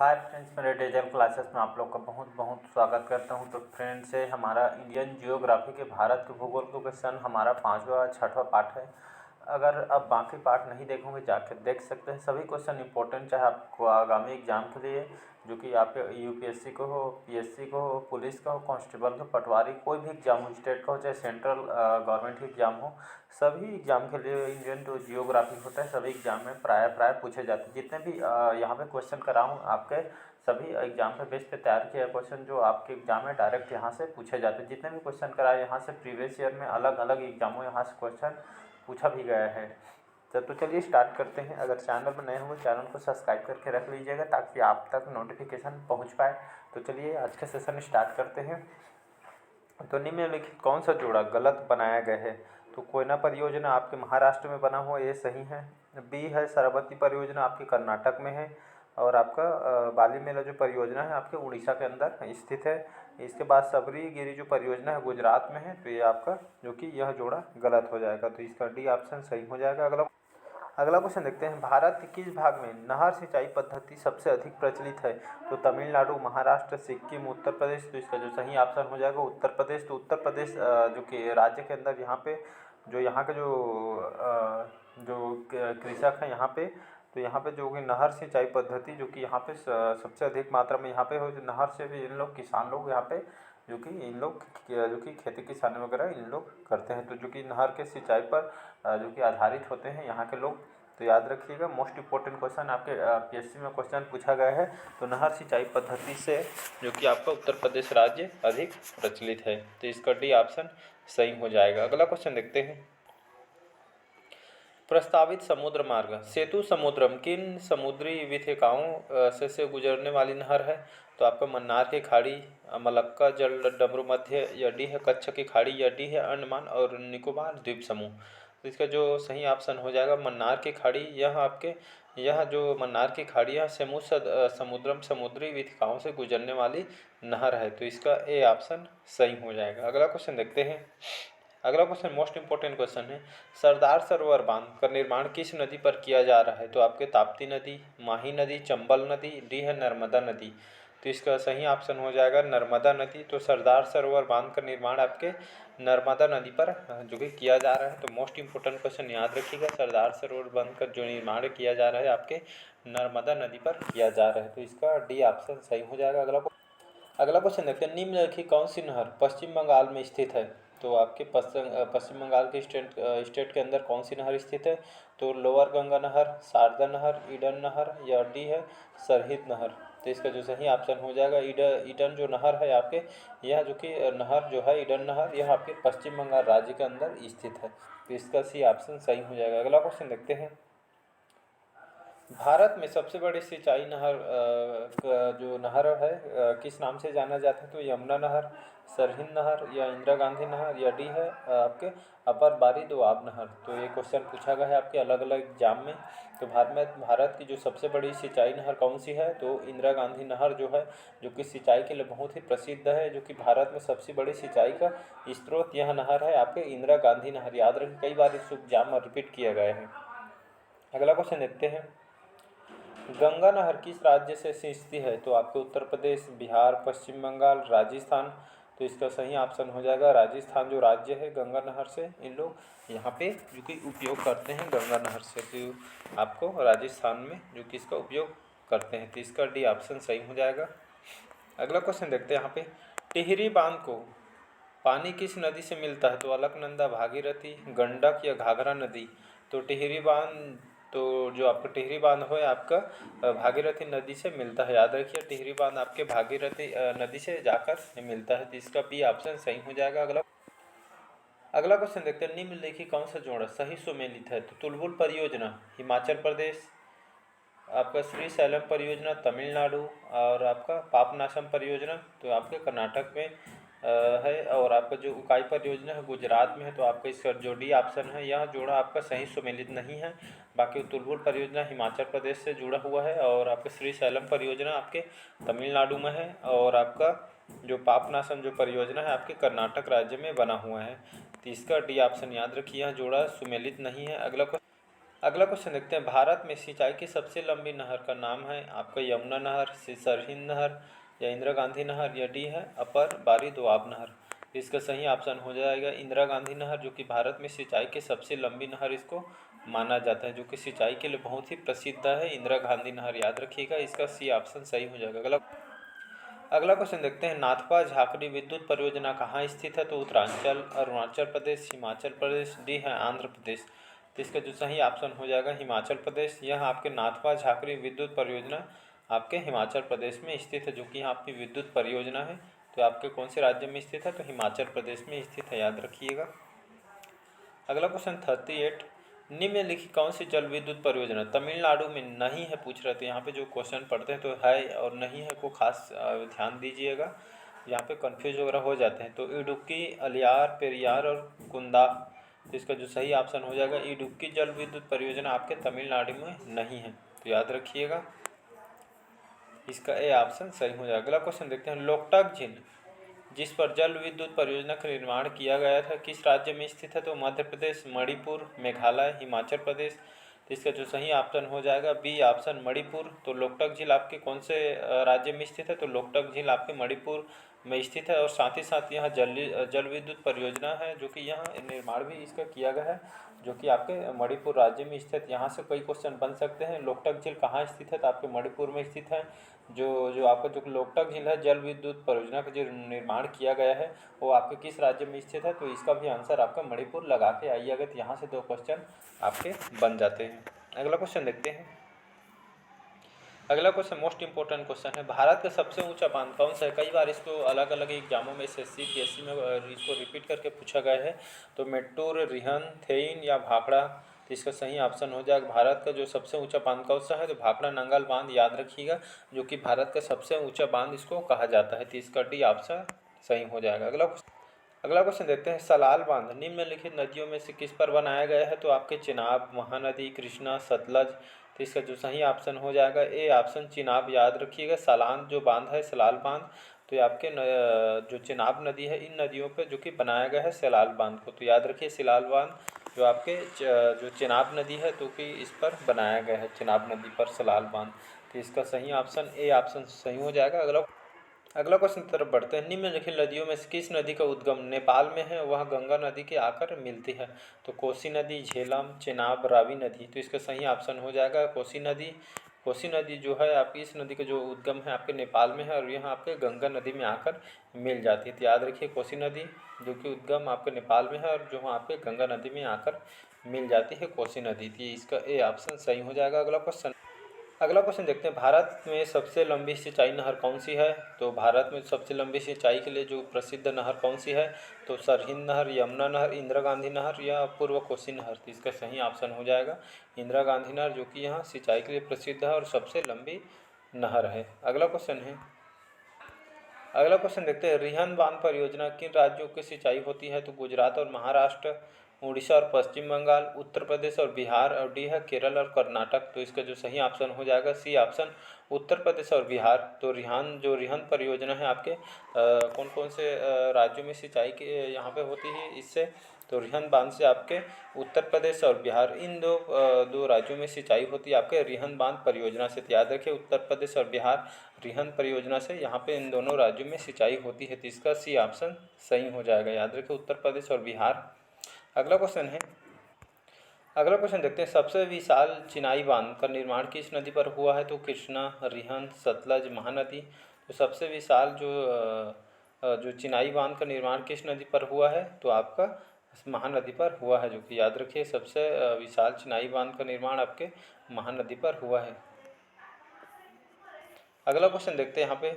Hi friends, मेरे digital classes में आप लोग का बहुत बहुत स्वागत करता हूं। तो फ्रेंड्स, ये हमारा इंडियन जियोग्राफी के भारत के भूगोल का क्वेश्चन हमारा 5वां 6वां पार्ट है। अगर आप बाकी पार्ट नहीं देखोगे जाकर देख सकते हैं। सभी क्वेश्चन इंपॉर्टेंट, चाहे आपको आगामी एग्जाम के लिए, जो कि आप यूपीएससी को हो, पीएससी को हो, पुलिस का हो, कांस्टेबल का, पटवारी, कोई भी एग्जाम हो, स्टेट का हो चाहे सेंट्रल गवर्नमेंट की एग्जाम हो, सभी एग्जाम के लिए इंडियन जो जियोग्राफी होता है सभी एग्जाम में प्राय पूछे जाते हैं। जितने भी यहाँ पे क्वेश्चन कराऊँ आपके, सभी एग्जाम पे बेस पे तैयार किया क्वेश्चन जो आपके एग्जाम में डायरेक्ट यहाँ से पूछे जाते हैं। जितने भी क्वेश्चन कराए यहाँ से प्रीवियस ईयर में अलग अलग एग्जामों यहाँ से क्वेश्चन पूछा भी गया है। तो चलिए स्टार्ट करते हैं। अगर चैनल पर नए होंगे चैनल को सब्सक्राइब करके रख लीजिएगा ताकि आप तक नोटिफिकेशन पहुँच पाए। तो चलिए आज का सेशन स्टार्ट करते हैं। तो निम्नलिखित कौन सा जोड़ा गलत बनाया गया है? तो कोयना परियोजना आपके महाराष्ट्र में बना हुआ, ये सही है। बी है शरावती परियोजना आपके कर्नाटक में है। और आपका बाली मेला जो परियोजना है आपके उड़ीसा के अंदर स्थित है। इसके बाद सबरी गिरी जो परियोजना है गुजरात में है। तो ये आपका जो कि यह जोड़ा गलत हो जाएगा। तो इसका डी ऑप्शन सही हो जाएगा। अगला अगला क्वेश्चन देखते हैं। भारत के किस भाग में नहर सिंचाई पद्धति सबसे अधिक प्रचलित है? तो तमिलनाडु, महाराष्ट्र, सिक्किम, उत्तर प्रदेश। तो इसका जो सही ऑप्शन हो जाएगा उत्तर प्रदेश। तो उत्तर प्रदेश जो कि राज्य के अंदर यहाँ पे जो यहाँ के जो कृषक हैं यहाँ पे, तो यहाँ पे जो कि नहर सिंचाई पद्धति जो कि यहाँ पे सबसे अधिक मात्रा में यहाँ पे हो, नहर से भी इन लोग किसान लोग यहाँ पे जो कि इन लोग जो कि खेती किसानी वगैरह इन लोग करते हैं। तो जो कि नहर के सिंचाई पर जो कि आधारित होते हैं यहाँ के लोग। तो याद रखिएगा, मोस्ट इम्पोर्टेंट क्वेश्चन आपके पीएससी में क्वेश्चन पूछा गया है। तो नहर सिंचाई पद्धति से जो कि आपका उत्तर प्रदेश राज्य अधिक प्रचलित है। तो इसका डी ऑप्शन सही हो जाएगा। अगला क्वेश्चन देखते हैं। प्रस्तावित समुद्र मार्ग सेतु समुद्रम किन समुद्री विथेकाओं से गुजरने वाली नहर है? तो आपका मन्नार की खाड़ी, मलक्का जल डमरू मध्य, या डी है कच्छ की खाड़ी, या डी है अंडमान और निकोबार द्वीप समूह। तो इसका जो सही ऑप्शन हो जाएगा मन्नार की खाड़ी। यह जो मन्नार की खाड़ी है समुद्रम समुद्री विथिकाओं से गुजरने वाली नहर है। तो इसका ए ऑप्शन सही हो जाएगा। अगला क्वेश्चन देखते हैं। अगला क्वेश्चन मोस्ट इंपॉर्टेंट क्वेश्चन है। सरदार सरोवर बांध का निर्माण किस नदी पर किया जा रहा है? तो आपके ताप्ती नदी, माही नदी, चंबल नदी, डी है नर्मदा नदी। तो इसका सही ऑप्शन हो जाएगा नर्मदा नदी। तो सरदार सरोवर बांध का निर्माण आपके नर्मदा नदी पर जो कि किया जा रहा है। तो मोस्ट इंपॉर्टेंट क्वेश्चन याद रखिएगा, सरदार सरोवर बांध का जो निर्माण किया जा रहा है आपके नर्मदा नदी पर किया जा रहा है। तो इसका डी ऑप्शन सही हो जाएगा। अगला क्वेश्चन देखते हैं। निम्नलिखित कौन सी नहर पश्चिम बंगाल में स्थित है? तो आपके पश्चिम बंगाल के स्टेट के अंदर कौन सी नहर स्थित है? तो लोअर गंगा नहर, शारदा नहर, ईडन नहर, या डी है सरहिंद नहर। तो इसका जो सही ऑप्शन हो जाएगा ईडन जो नहर है आपके, यह जो कि नहर जो है ईडन नहर, यह आपके पश्चिम बंगाल राज्य के अंदर स्थित है। तो इसका सी ऑप्शन सही हो जाएगा। अगला क्वेश्चन देखते हैं। भारत में सबसे बड़ी सिंचाई नहर जो नहर है किस नाम से जाना जाता है? तो यमुना नहर, सरहिंद नहर, या इंदिरा गांधी नहर, या डी है आपके अपर बारी दोआब नहर। तो ये क्वेश्चन पूछा गया है आपके अलग अलग एग्जाम में। तो भारत की जो सबसे बड़ी सिंचाई नहर कौन सी है? तो इंदिरा गांधी नहर जो है, जो कि सिंचाई के लिए बहुत ही प्रसिद्ध है, जो कि भारत में सबसे बड़ी सिंचाई का स्रोत यह नहर है आपके इंदिरा गांधी नहर। याद रखें, कई बार इस एग्जाम में रिपीट किया गया है। अगला क्वेश्चन देखते हैं। गंगा नहर किस राज्य से सिंचती है? तो आपके उत्तर प्रदेश, बिहार, पश्चिम बंगाल, राजस्थान। तो इसका सही ऑप्शन हो जाएगा राजस्थान जो राज्य है गंगा नहर से इन लोग यहाँ पे जो कि उपयोग करते हैं गंगा नहर से। तो आपको राजस्थान में जो कि इसका उपयोग करते हैं। तो इसका डी ऑप्शन सही हो जाएगा। अगला क्वेश्चन देखते हैं यहाँ पे। टिहरी बांध को पानी किस नदी से मिलता है? तो अलकनंदा, भागीरथी, गंडक, या घाघरा नदी। तो टिहरी बांध तो जो आपका टिहरी बांध है आपका भागीरथी नदी से मिलता है। याद रखिए, टिहरी बांध आपके भागीरथी नदी से जाकर मिलता है। तो इसका बी ऑप्शन सही हो जाएगा। अगला क्वेश्चन देखते हैं। निम्नलिखित कौन सा जोड़ा सही सुमेलित है? तो तुलबुल परियोजना हिमाचल प्रदेश, आपका श्री सैलम परियोजना तमिलनाडु, और आपका पापनासम परियोजना तो आपके कर्नाटक में है, और आपका जो उकाई परियोजना है गुजरात में है। तो आपका इसका जो डी ऑप्शन है यह जोड़ा आपका सही सुमेलित नहीं है। बाकी तुलबुल परियोजना हिमाचल प्रदेश से जुड़ा हुआ है, और आपका श्री सैलम परियोजना आपके तमिलनाडु में है, और आपका जो पापनासम जो परियोजना है आपके कर्नाटक राज्य में बना हुआ है। तो इसका डी ऑप्शन याद रखिए, यह जोड़ा सुमेलित नहीं है। अगला क्वेश्चन देखते हैं, भारत में सिंचाई की सबसे लंबी नहर का नाम है आपका यमुना नहर, सरहिंद नहर या इंदिरा गांधी नहर, या डी है अपर बारी दोआब नहर। इसका सही ऑप्शन हो जाएगा इंदिरा गांधी नहर, जो कि भारत में सिंचाई की सबसे लंबी नहर इसको माना जाता है, जो कि सिंचाई के लिए बहुत ही प्रसिद्ध है इंदिरा गांधी नहर, याद रखिएगा। इसका सी ऑप्शन सही हो जाएगा। अगला क्वेश्चन देखते हैं, नाथपा झाकड़ी विद्युत परियोजना कहाँ स्थित है? तो उत्तरांचल, अरुणाचल प्रदेश, हिमाचल प्रदेश, डी है आंध्र प्रदेश। तो इसका जो सही ऑप्शन हो जाएगा हिमाचल प्रदेश। यह आपके नाथपा झाकड़ी विद्युत परियोजना आपके हिमाचल प्रदेश में स्थित है, जो कि यहाँ आपकी विद्युत परियोजना है। तो आपके कौन से राज्य में स्थित है? तो हिमाचल प्रदेश में स्थित है, याद रखिएगा। अगला क्वेश्चन 38, निम्नलिखित कौन सी जल विद्युत परियोजना तमिलनाडु में नहीं है, पूछ रहे थे। यहाँ पे जो क्वेश्चन पढ़ते हैं तो है और नहीं है को खास ध्यान दीजिएगा, यहाँ पे कंफ्यूज वगैरह हो जाते हैं। तो इडुक्की, अलियार, पेरियार और कुंदा। तो इसका जो सही ऑप्शन हो जाएगा इडुक्की जल विद्युत परियोजना आपके तमिलनाडु में नहीं है, तो याद रखिएगा। इसका ए ऑप्शन सही हो जाएगा। अगला क्वेश्चन देखते हैं, लोकटक झील जिस पर जल विद्युत परियोजना का निर्माण किया गया था किस राज्य में स्थित है? तो मध्य प्रदेश, मणिपुर, मेघालय, हिमाचल प्रदेश। तो इसका जो सही ऑप्शन हो जाएगा बी ऑप्शन मणिपुर। तो लोकटक झील आपके कौन से राज्य में स्थित है? तो लोकटक झील आपके मणिपुर में स्थित है, और साथ ही साथ यहाँ जल विद्युत परियोजना है, जो कि यहाँ निर्माण भी इसका किया गया है, जो कि आपके मणिपुर राज्य में स्थित। यहाँ से कई क्वेश्चन बन सकते हैं, लोकटक झील कहाँ स्थित है? तो आपके मणिपुर में स्थित है। जो आपका जो लोकटक झील है जल विद्युत परियोजना का जो निर्माण किया गया है वो आपके किस राज्य में स्थित है? तो इसका भी आंसर आपका मणिपुर लगा के आइएगा, तो यहाँ से 2 क्वेश्चन आपके बन जाते हैं। अगला क्वेश्चन देखते हैं। अगला क्वेश्चन मोस्ट इंपॉर्टेंट क्वेश्चन है, भारत का सबसे ऊंचा बांध कौन सा है? कई बार इसको अलग अलग एग्जामों में एसएससी पीएससी में इसको रिपीट करके पूछा गया है। तो मेट्टूर, रिहन, थेइन या भाखड़ा। तो इसका सही ऑप्शन हो जाएगा भारत का जो सबसे ऊंचा बांध कौन सा है? तो भाखड़ा नंगल बांध, याद रखिएगा, जो कि भारत का सबसे ऊंचा बांध इसको कहा जाता है। तो इसका डी ऑप्शन सही हो जाएगा। अगला क्वेश्चन देखते हैं, सलाल बांध निम्नलिखित नदियों में से किस पर बनाया गया है? तो आपके चिनाब, महानदी, कृष्णा, सतलज। तो इसका जो सही ऑप्शन हो जाएगा ए ऑप्शन चिनाब, याद रखिएगा। सलान जो बांध है सलाल बांध, तो ये आपके जो चिनाब नदी है इन नदियों पे जो कि बनाया गया है सलाल बांध को, तो याद रखिए सलाल बांध जो आपके जो चिनाब नदी है तो कि इस पर बनाया गया है, चिनाब नदी पर सलाल बांध। तो इसका सही ऑप्शन ए ऑप्शन सही हो जाएगा। अगला क्वेश्चन की तरफ बढ़ते हैं, निम्नलिखित नदियों में से किस नदी का उद्गम नेपाल में है? वह गंगा नदी के आकर मिलती है। तो कोसी नदी, झेलम, चेनाब, रावी नदी। तो इसका सही ऑप्शन हो जाएगा कोसी नदी। कोसी नदी जो है आपकी इस नदी का जो उद्गम है आपके नेपाल में है, और यहाँ आपके गंगा नदी में आकर मिल जाती है। तो याद रखिए कोसी नदी जो कि उद्गम आपके नेपाल में है और जो वहाँ पे गंगा नदी में आकर मिल जाती है कोसी नदी। तो इसका ए ऑप्शन सही हो जाएगा। अगला क्वेश्चन देखते हैं, भारत में सबसे लंबी सिंचाई नहर कौन सी है? तो भारत में सबसे लंबी सिंचाई के लिए जो प्रसिद्ध नहर कौन सी है? तो सरहिंद नहर, यमुना नहर, इंदिरा गांधी नहर या पूर्व कोसी नहर। तो इसका सही ऑप्शन हो जाएगा इंदिरा गांधी नहर, जो कि यहाँ सिंचाई के लिए प्रसिद्ध है और सबसे लंबी नहर है। अगला क्वेश्चन देखते हैं, रिहन बांध परियोजना किन राज्यों की सिंचाई होती है? तो गुजरात और महाराष्ट्र, उड़ीसा और पश्चिम बंगाल, उत्तर प्रदेश और बिहार, और डी है केरल और कर्नाटक। तो इसका जो सही ऑप्शन हो जाएगा सी ऑप्शन उत्तर प्रदेश और बिहार। तो रिहन परियोजना है आपके कौन कौन से राज्यों में सिंचाई की यहाँ पे होती है इससे? तो रिहन बांध से आपके उत्तर प्रदेश और बिहार इन दो राज्यों में सिंचाई होती है आपके रिहन बांध परियोजना से। तो याद रखिए उत्तर प्रदेश और बिहार रिहन परियोजना से यहाँ पे इन दोनों राज्यों में सिंचाई होती है। तो इसका सी ऑप्शन सही हो जाएगा, याद रखिए उत्तर प्रदेश और बिहार। अगला क्वेश्चन है, अगला क्वेश्चन देखते हैं, सबसे विशाल चिनाई बांध का निर्माण किस नदी पर हुआ है? तो कृष्णा, रिहन, सतलज, महानदी। तो सबसे विशाल जो चिनाई बांध का निर्माण किस नदी पर हुआ है? तो आपका महानदी पर हुआ है, जो कि याद रखिए सबसे विशाल चिनाई बांध का निर्माण आपके महानदी पर हुआ है। अगला क्वेश्चन देखते हैं यहाँ पे,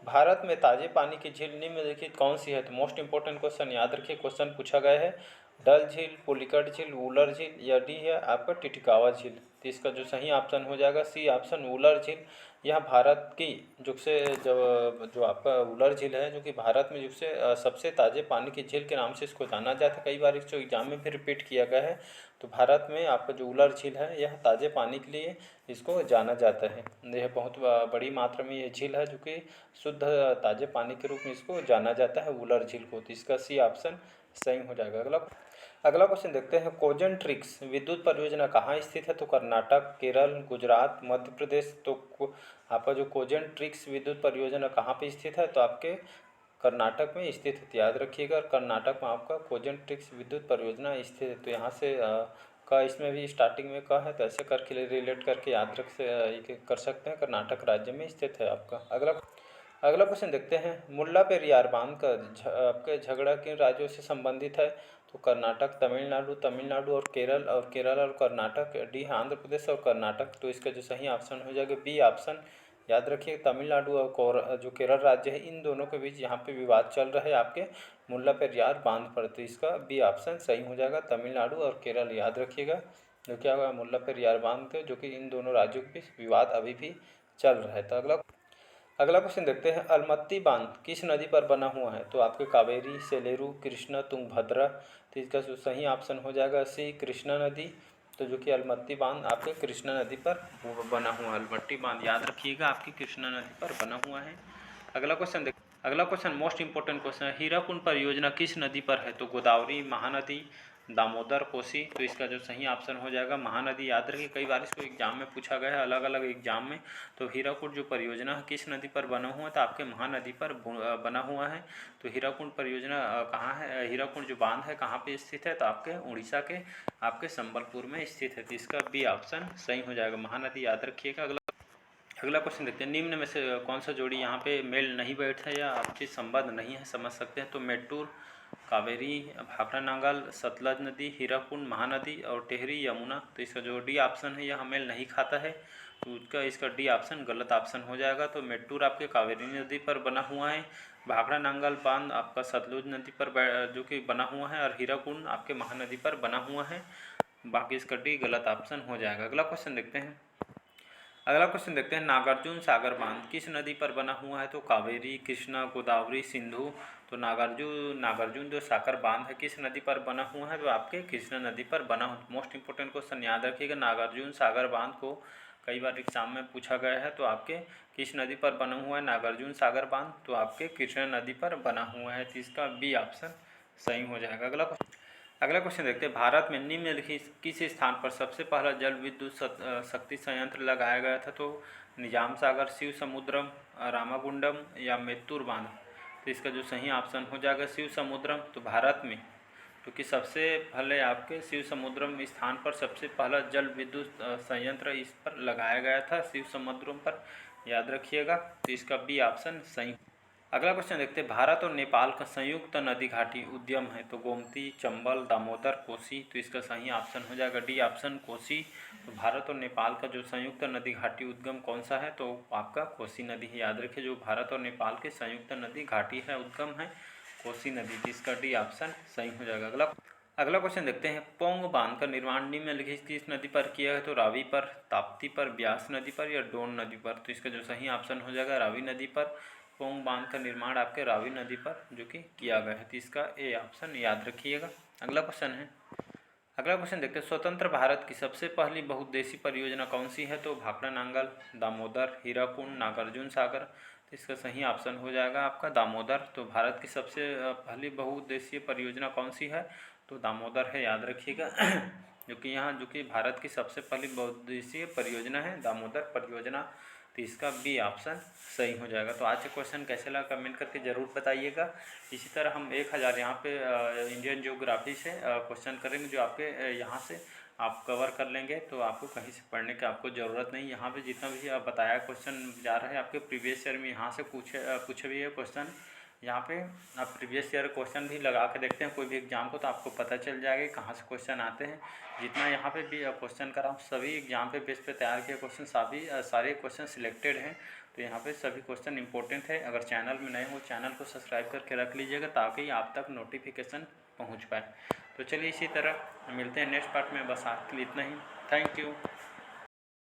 भारत में ताजे पानी की झील निम्नलिखित कौन सी है? तो मोस्ट इंपॉर्टेंट क्वेश्चन, याद रखिए क्वेश्चन पूछा गया है, डल झील, पुलिकट झील, वुलर झील या डी है आपका टिटिकावा झील। तो इसका जो सही ऑप्शन हो जाएगा सी ऑप्शन वुलर झील। यह भारत की जो आपका वुलर झील है जो कि भारत में सबसे ताज़े पानी की झील के नाम से इसको जाना जाता है। कई बार इसको एग्जाम में भी रिपीट किया गया है। तो भारत में आपका जो वुलर झील है यह ताज़े पानी के लिए इसको जाना जाता है। यह बहुत बड़ी मात्रा में ये झील है जो कि शुद्ध ताज़े पानी के रूप में इसको जाना जाता है वुलर झील को। तो इसका सी ऑप्शन सही हो जाएगा। अगला क्वेश्चन देखते हैं, कोजन ट्रिक्स विद्युत परियोजना कहाँ स्थित है? तो कर्नाटक, केरल, गुजरात, मध्य प्रदेश। तो आपका जो कोजन ट्रिक्स विद्युत परियोजना कहाँ पे स्थित है? तो आपके कर्नाटक में स्थित है। याद रखिएगा, कर्नाटक में आपका कोजन ट्रिक्स विद्युत परियोजना स्थित है। तो यहाँ से का इसमें भी स्टार्टिंग में का है, तो ऐसे करके रिलेट करके याद रख से कर सकते हैं। कर्नाटक राज्य में स्थित है आपका। अगला क्वेश्चन देखते हैं, मुल्ला पेरियार बांध का आपके झगड़ा किन राज्यों से संबंधित है? तो कर्नाटक, तमिलनाडु और केरल और कर्नाटक। डी है आंध्र प्रदेश और कर्नाटक। तो इसका जो सही ऑप्शन हो जाएगा बी ऑप्शन। याद रखिए, तमिलनाडु और जो केरल राज्य है, इन दोनों के बीच यहाँ पे विवाद चल रहा है आपके मुल्ला पेरियार बांध पर। तो इसका बी ऑप्शन सही हो जाएगा, तमिलनाडु और केरल। याद रखिएगा, जो क्या होगा, मुल्ला पेरियार बांध जो कि इन दोनों राज्यों के बीच विवाद अभी भी चल रहा है। तो अगला क्वेश्चन देखते हैं, अलमत्ती बांध किस नदी पर बना हुआ है? तो आपके कावेरी, सेलेरू, कृष्णा, तुंगभद्रा। तो इसका जो सही ऑप्शन हो जाएगा सी, कृष्णा नदी। तो जो कि अलमत्ती बांध आपके कृष्णा नदी पर बना हुआ है। अलमट्टी बांध याद रखिएगा, आपकी कृष्णा नदी पर बना हुआ है। अगला क्वेश्चन मोस्ट इंपॉर्टेंट क्वेश्चन है, हीराकुंड परियोजना किस नदी पर है? तो गोदावरी, महानदी, दामोदर, कोसी। तो इसका जो सही ऑप्शन हो जाएगा महानदी। याद रखिए, कई बार इसको एग्जाम में पूछा गया है, अलग अलग एग्जाम में। तो हीराकुंड जो परियोजना है किस नदी पर बना हुआ है? तो आपके महानदी पर बना हुआ है। तो हीराकुंड परियोजना कहाँ है? हीराकुंड जो बांध है कहाँ पे स्थित है? तो आपके उड़ीसा के आपके संबलपुर में स्थित है। तो इसका बी ऑप्शन सही हो जाएगा, महानदी। याद रखिएगा। अगला क्वेश्चन देखते हैं, निम्न में से कौन सा जोड़ी यहाँ पे मेल नहीं बैठता या आपसी संबंध नहीं है? समझ सकते हैं। तो मेट्टूर, कावेरी, भाखड़ा नांगल, सतलज नदी, हीराकुंड, महानदी और टेहरी, यमुना। तो इसका जो डी ऑप्शन है यह मेल नहीं खाता है। तो इसका डी ऑप्शन गलत ऑप्शन हो जाएगा। तो मेट्टूर आपके कावेरी नदी पर बना हुआ है, भाखड़ा नांगल बांध आपका सतलुज नदी पर जो कि बना हुआ है, और हीराकुंड आपके महानदी पर बना हुआ है। बाकी इसका डी गलत ऑप्शन हो जाएगा। अगला क्वेश्चन देखते हैं, नागार्जुन सागर बांध किस नदी पर बना हुआ है? तो कावेरी, कृष्णा, गोदावरी, सिंधु। तो नागार्जुन जो सागर बांध है किस नदी पर बना हुआ है? तो आपके कृष्णा नदी पर बना हुआ। मोस्ट इंपोर्टेंट क्वेश्चन याद रखिएगा, नागार्जुन सागर बांध को कई बार एग्जाम में पूछा गया है। तो आपके किस नदी पर बना हुआ है नागार्जुन सागर बांध? तो आपके कृष्णा नदी पर बना हुआ है। तो इसका बी ऑप्शन सही हो जाएगा। अगला क्वेश्चन देखते हैं, भारत में निम्नलिखित किस स्थान पर सबसे पहला जल विद्युत शक्ति संयंत्र लगाया गया था? तो निजाम सागर, शिव समुद्रम, रामागुंडम या मेत्तूर बांध। तो इसका जो सही ऑप्शन हो जाएगा शिव समुद्रम। तो भारत में क्योंकि सबसे पहले आपके शिव समुद्रम स्थान पर सबसे पहला जल विद्युत संयंत्र इस पर लगाया गया था, शिव समुद्रम पर। याद रखिएगा। तो इसका बी ऑप्शन सही। अगला क्वेश्चन देखते हैं, भारत और नेपाल का संयुक्त नदी घाटी उद्यम है। तो गोमती, चंबल, दामोदर, कोसी। तो इसका सही ऑप्शन हो जाएगा डी ऑप्शन, कोसी। तो भारत और नेपाल का जो संयुक्त नदी घाटी उद्गम कौन सा है? तो आपका कोसी नदी है। याद रखिए, जो भारत और नेपाल के संयुक्त नदी घाटी है उद्गम है कोसी नदी। तो इसका डी ऑप्शन सही हो जाएगा। अगला क्वेश्चन देखते हैं, पोंग बांध का निर्माण निम्नलिखित किस नदी पर किया है? तो रावी पर, ताप्ती पर, ब्यास नदी पर या डोन नदी पर। तो इसका जो सही ऑप्शन हो जाएगा रावी नदी पर। पोंग बांध का निर्माण आपके रावी नदी पर जो कि किया गया है। तो इसका ए ऑप्शन याद रखिएगा। अगला क्वेश्चन देखते हैं, स्वतंत्र भारत की सबसे पहली बहुउद्देशीय परियोजना कौन सी है? तो भाखड़ा नांगल, दामोदर, हीराकुंड, नागार्जुन सागर। तो इसका सही ऑप्शन हो जाएगा आपका दामोदर। तो भारत की सबसे पहली बहुउद्देशीय परियोजना कौन सी है? तो दामोदर है। याद रखिएगा, जो कि भारत की सबसे पहली बहुउद्देशीय परियोजना है दामोदर परियोजना। तो इसका बी ऑप्शन सही हो जाएगा। तो आज का क्वेश्चन कैसे लगा कमेंट करके ज़रूर बताइएगा। इसी तरह हम 1000 यहाँ पे इंडियन ज्योग्राफी से क्वेश्चन करेंगे, जो आपके यहाँ से आप कवर कर लेंगे। तो आपको कहीं से पढ़ने की आपको ज़रूरत नहीं। यहाँ पे जितना भी बताया क्वेश्चन जा रहा है आपके प्रीवियस ईयर में, यहाँ से पूछे भी है क्वेश्चन। यहाँ पे आप प्रीवियस ईयर क्वेश्चन भी लगा के देखते हैं कोई भी एग्जाम को, तो आपको पता चल जाएगा कहाँ से क्वेश्चन आते हैं। जितना यहाँ पे भी क्वेश्चन करा सभी एग्जाम पे बेस पे तैयार किए क्वेश्चन, सारे क्वेश्चन सिलेक्टेड हैं। तो यहाँ पे सभी क्वेश्चन इंपॉर्टेंट है। अगर चैनल में नए हो, चैनल को सब्सक्राइब करके रख लीजिएगा ताकि आप तक नोटिफिकेशन पहुँच पाए। तो चलिए, इसी तरह मिलते हैं नेक्स्ट पार्ट में। बस आज के लिए इतना ही। Thank you.